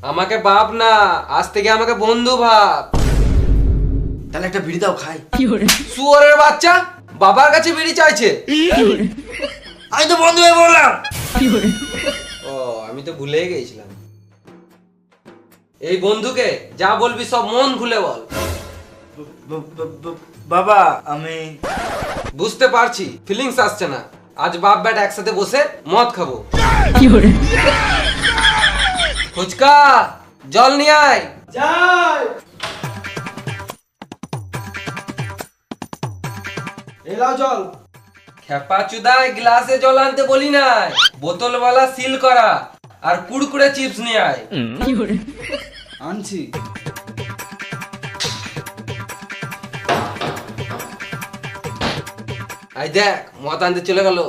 আমাকে বাপ না, আজ থেকে আমাকে বন্ধু ভাব। তাহলে একটা বিড়ি দাও খাই। শুয়োরের বাচ্চা বাবার কাছে বিড়ি চাইছে। আমি তো বন্ধু হয়ে বললাম। ও, আমি তো ভুলেই গেছিলাম। এই বন্ধুকে যা বলবি সব মন খুলে বল। বাবা আমি বুঝতে পারছি ফিলিংস আসছে না। আজ বাপ বেটা একসাথে বসে মদ খাবো। ফুচকা জল নিয়ে আয়। যাই এলাও জল। খেপা চুদায় গ্লাসে জল আনতে বলি নাই, বোতলওয়ালা সিল করা আর কুড়কুড়ে চিপস নিয়ে আয়। আনছি। আই দেখ মদ আনতে চলে গেল।